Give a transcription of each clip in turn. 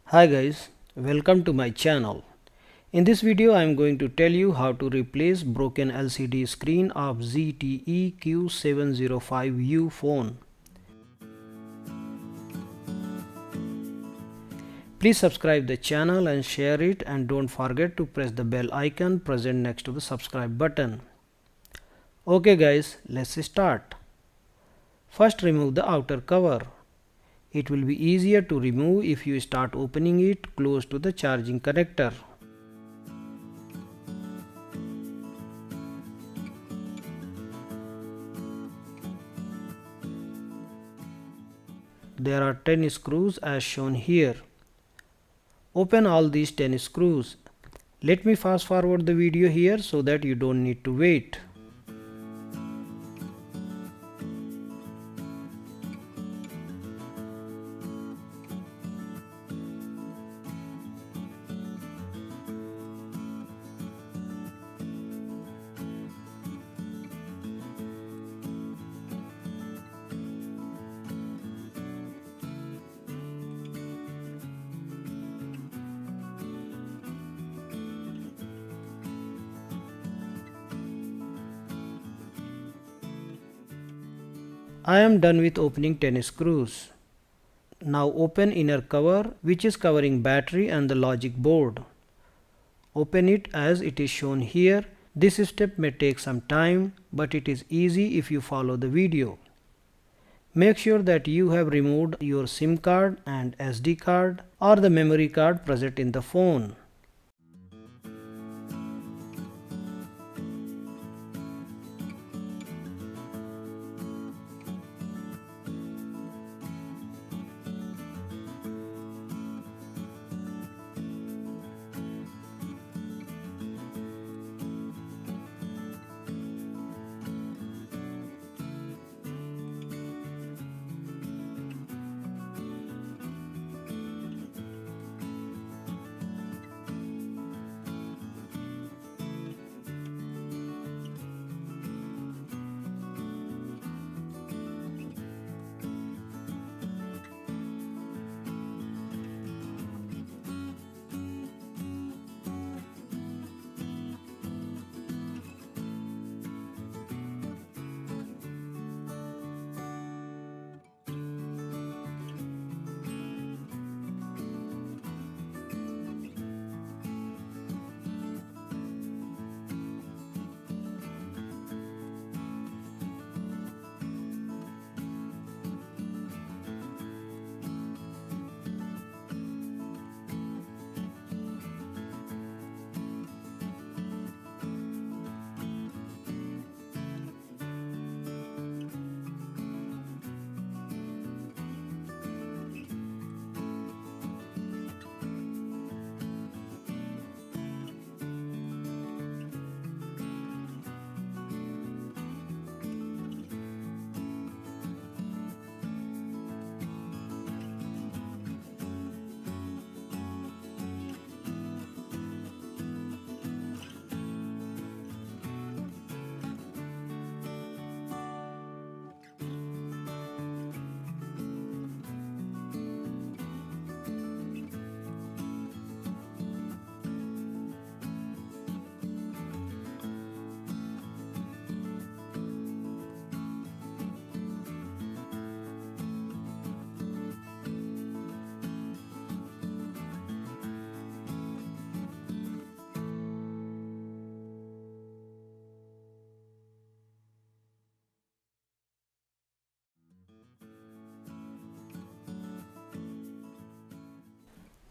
Hi guys, welcome to my channel. In this video I am going to tell you how to replace broken LCD screen of ZTE Q705U phone. Please subscribe the channel and share it, and don't forget to press the bell icon present next to the subscribe button. Okay guys, let's start. First remove the outer cover. It will be easier to remove if you start opening it close to the charging connector. There are 10 screws as shown here. Open all these 10 screws. Let me fast forward the video here so that you don't need to wait. I am done with opening 10 screws. Now open inner cover, which is covering battery and the logic board. Open it as it is shown here. This step may take some time, but it is easy if you follow the video. Make sure that you have removed your SIM card and SD card or the memory card present in the phone.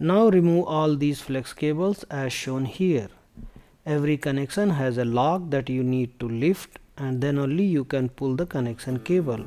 Now remove all these flex cables as shown here. Every connection has a lock that you need to lift, and then only you can pull the connection cable.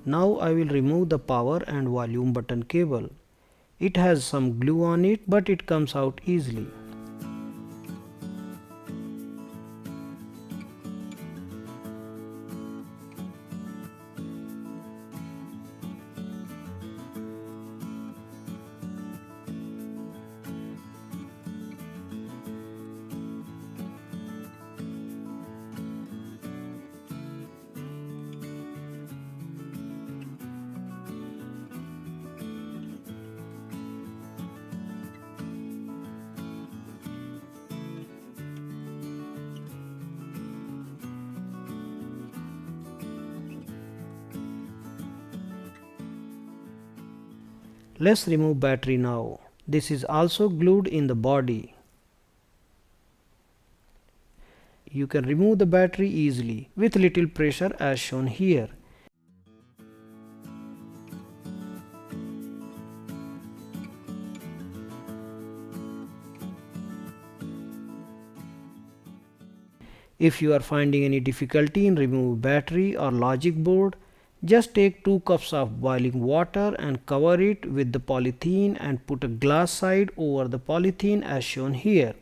Now I will remove the power and volume button cable. It has some glue on it, but it comes out easily. Let's remove battery now. This is also glued in the body. You can remove the battery easily with little pressure as shown here. If you are finding any difficulty in removing battery or logic board, just take 2 cups of boiling water and cover it with the polythene and put a glass side over the polythene as shown here.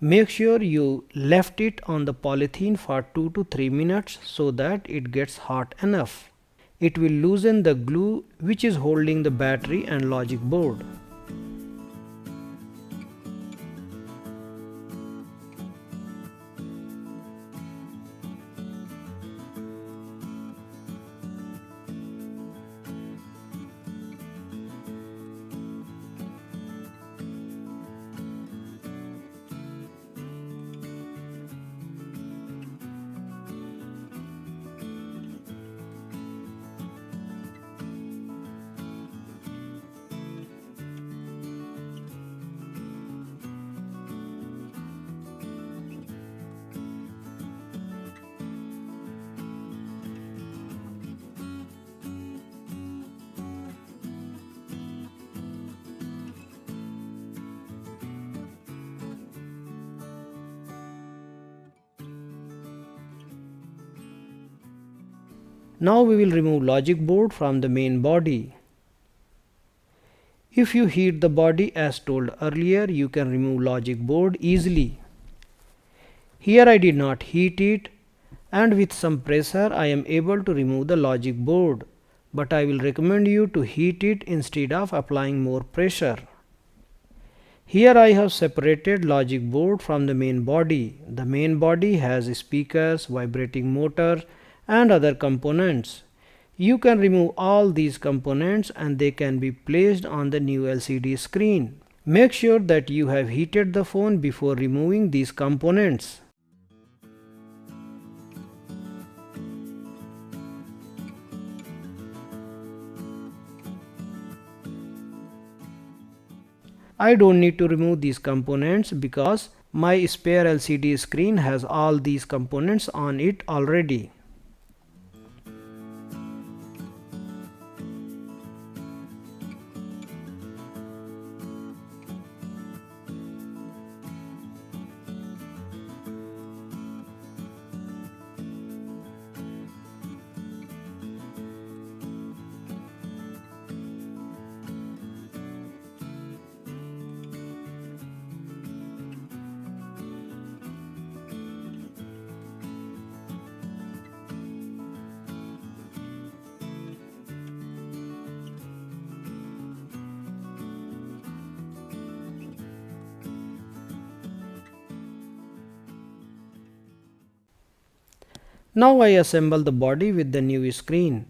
Make sure you left it on the polythene for 2 to 3 minutes so that it gets hot enough. It will loosen the glue which is holding the battery and logic board. Now we will remove logic board from the main body. If you heat the body as told earlier, you can remove logic board easily. Here I did not heat it, and with some pressure I am able to remove the logic board, but I will recommend you to heat it instead of applying more pressure. Here I have separated logic board from the main body. The main body has speakers, vibrating motor and other components. You can remove all these components and they can be placed on the new LCD screen. Make sure that you have heated the phone before removing these components. I don't need to remove these components because my spare LCD screen has all these components on it already. Now I assemble the body with the new screen.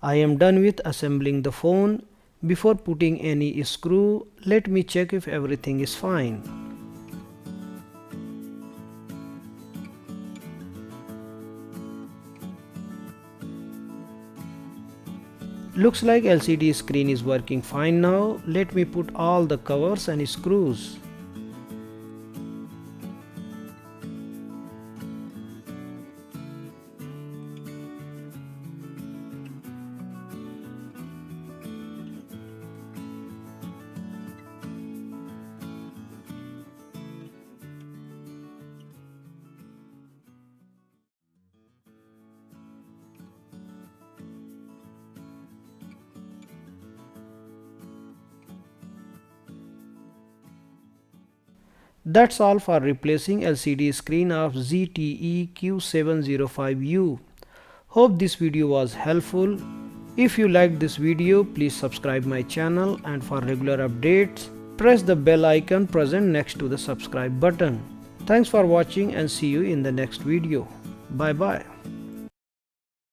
I am done with assembling the phone. Before putting any screw, let me check if everything is fine. Looks like LCD screen is working fine now. Let me put all the covers and screws. That's all for replacing LCD screen of ZTE Q705U. Hope this video was helpful. If you liked this video, please subscribe my channel, and for regular updates, press the bell icon present next to the subscribe button. Thanks for watching and see you in the next video. Bye bye.